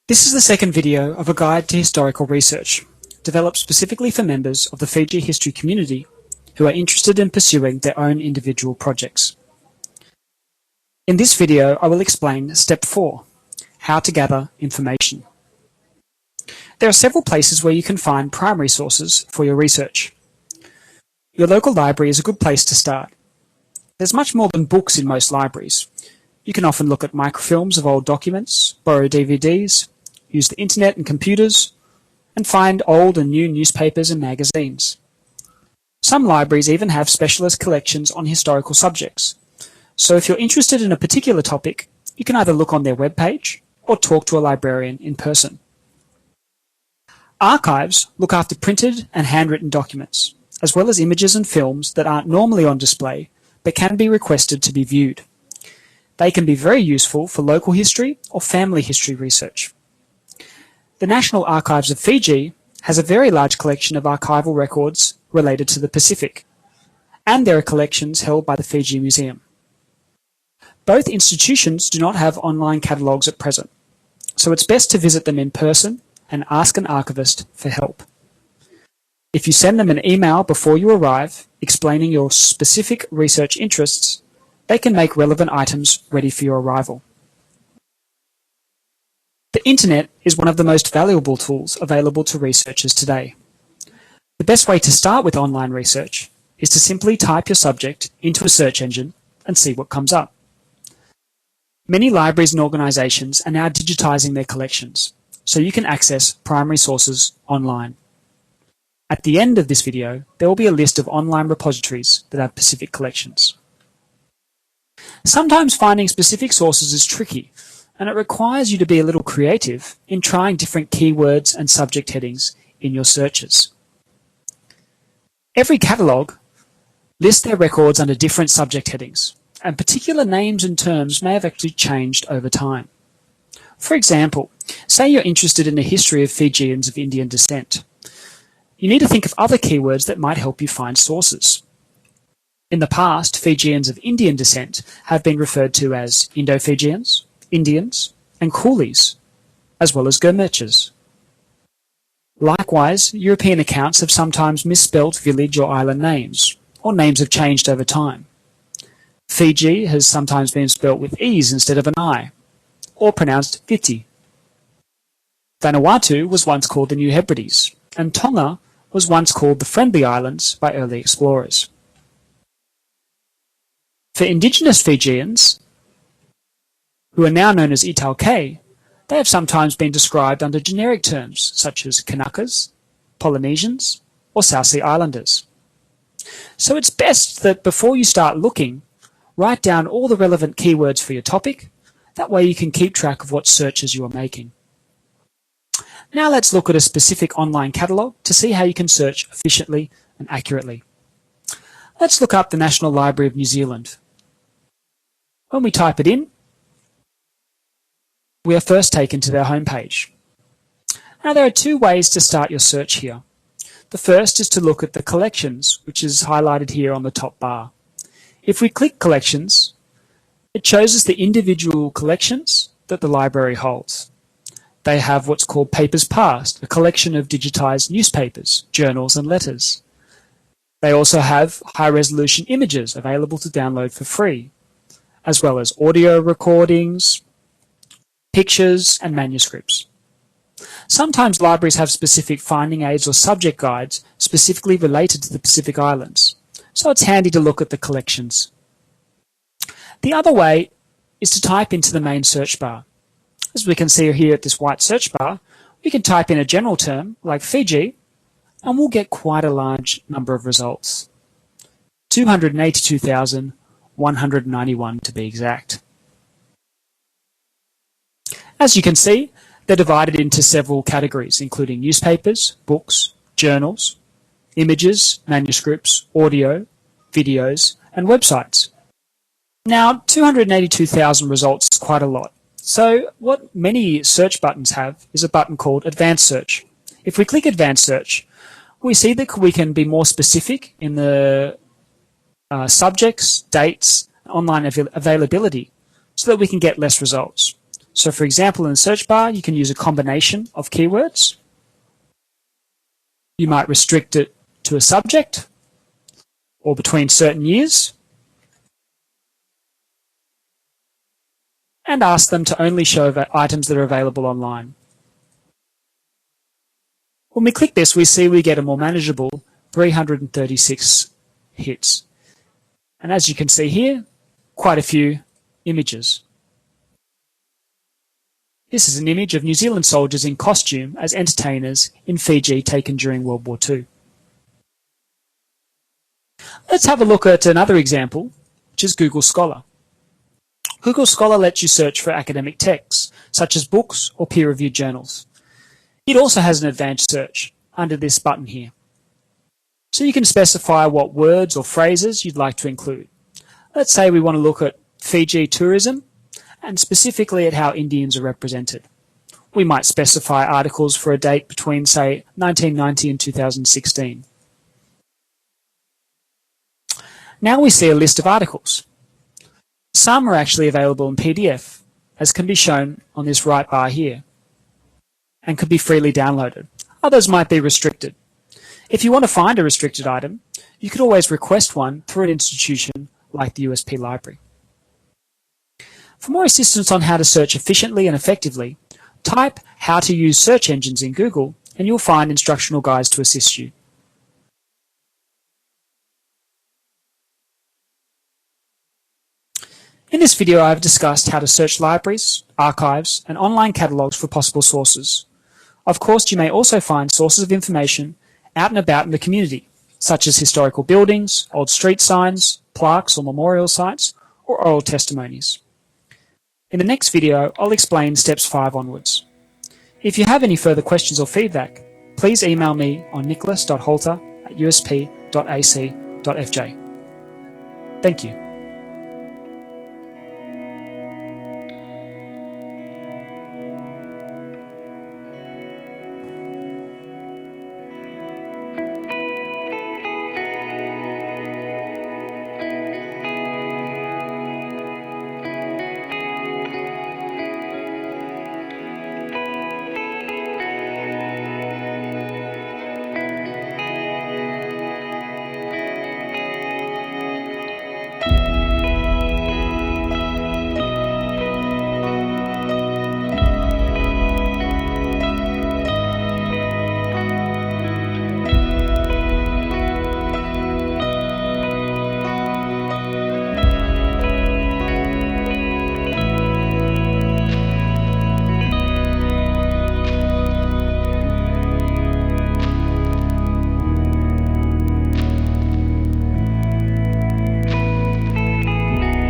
This is the second video of a guide to historical research, developed specifically for members of the Fiji History Community who are interested in pursuing their own individual projects. In this video, I will explain Step 4, how to gather information. There are several places where you can find primary sources for your research. Your local library is a good place to start. There's much more than books in most libraries. You can often look at microfilms of old documents, borrow DVDs, use the internet and computers, and find old and new newspapers and magazines. Some libraries even have specialist collections on historical subjects. So if you're interested in a particular topic, you can either look on their webpage or talk to a librarian in person. Archives look after printed and handwritten documents, as well as images and films that aren't normally on display but can be requested to be viewed. They can be very useful for local history or family history research. The National Archives of Fiji has a very large collection of archival records related to the Pacific, and there are collections held by the Fiji Museum. Both institutions do not have online catalogues at present, so it's best to visit them in person and ask an archivist for help. If you send them an email before you arrive explaining your specific research interests, they can make relevant items ready for your arrival. The internet is one of the most valuable tools available to researchers today. The best way to start with online research is to simply type your subject into a search engine and see what comes up. Many libraries and organisations are now digitising their collections, so you can access primary sources online. At the end of this video, there will be a list of online repositories that have Pacific collections. Sometimes finding specific sources is tricky, and it requires you to be a little creative in trying different keywords and subject headings in your searches. Every catalogue lists their records under different subject headings, and particular names and terms may have actually changed over time. For example, say you're interested in the history of Fijians of Indian descent. You need to think of other keywords that might help you find sources. In the past, Fijians of Indian descent have been referred to as Indo-Fijians, Indians, and Coolies, as well as Gurmurchas. Likewise, European accounts have sometimes misspelt village or island names, or names have changed over time. Fiji has sometimes been spelt with E's instead of an I, or pronounced Viti. Vanuatu was once called the New Hebrides, and Tonga was once called the Friendly Islands by early explorers. For indigenous Fijians, who are now known as Italkei, they have sometimes been described under generic terms such as Kanakas, Polynesians, or South Sea Islanders. So it's best that before you start looking, write down all the relevant keywords for your topic. That way you can keep track of what searches you are making. Now let's look at a specific online catalogue to see how you can search efficiently and accurately. Let's look up the National Library of New Zealand. When we type it in, we are first taken to their homepage. Now there are two ways to start your search here. The first is to look at the collections, which is highlighted here on the top bar. If we click collections, it shows us the individual collections that the library holds. They have what's called Papers Past, a collection of digitised newspapers, journals and letters. They also have high-resolution images available to download for free, as well as audio recordings, pictures and manuscripts. Sometimes libraries have specific finding aids or subject guides specifically related to the Pacific Islands, so it's handy to look at the collections. The other way is to type into the main search bar. As we can see here at this white search bar, we can type in a general term like Fiji, and we'll get quite a large number of results. 282,191 to be exact. As you can see, they're divided into several categories, including newspapers, books, journals, images, manuscripts, audio, videos, and websites. Now, 282,000 results is quite a lot. So what many search buttons have is a button called Advanced Search. If we click Advanced Search, we see that we can be more specific in the subjects, dates, online availability, so that we can get less results. So for example, in the search bar, you can use a combination of keywords. You might restrict it to a subject or between certain years, and ask them to only show items that are available online. When we click this, we see we get a more manageable 336 hits. And as you can see here, quite a few images. This is an image of New Zealand soldiers in costume as entertainers in Fiji taken during World War II. Let's have a look at another example, which is Google Scholar. Google Scholar lets you search for academic texts, such as books or peer-reviewed journals. It also has an advanced search under this button here. So you can specify what words or phrases you'd like to include. Let's say we want to look at Fiji tourism and specifically at how Indians are represented. We might specify articles for a date between, say, 1990 and 2016. Now we see a list of articles. Some are actually available in PDF, as can be shown on this right bar here, and can be freely downloaded. Others might be restricted. If you want to find a restricted item, you could always request one through an institution like the USP Library. For more assistance on how to search efficiently and effectively, type "how to use search engines" in Google and you'll find instructional guides to assist you. In this video, I have discussed how to search libraries, archives, and online catalogues for possible sources. Of course, you may also find sources of information out and about in the community, such as historical buildings, old street signs, plaques or memorial sites, or oral testimonies. In the next video, I'll explain steps 5 onwards. If you have any further questions or feedback, please email me on nicholas.halter@usp.ac.fj. Thank you.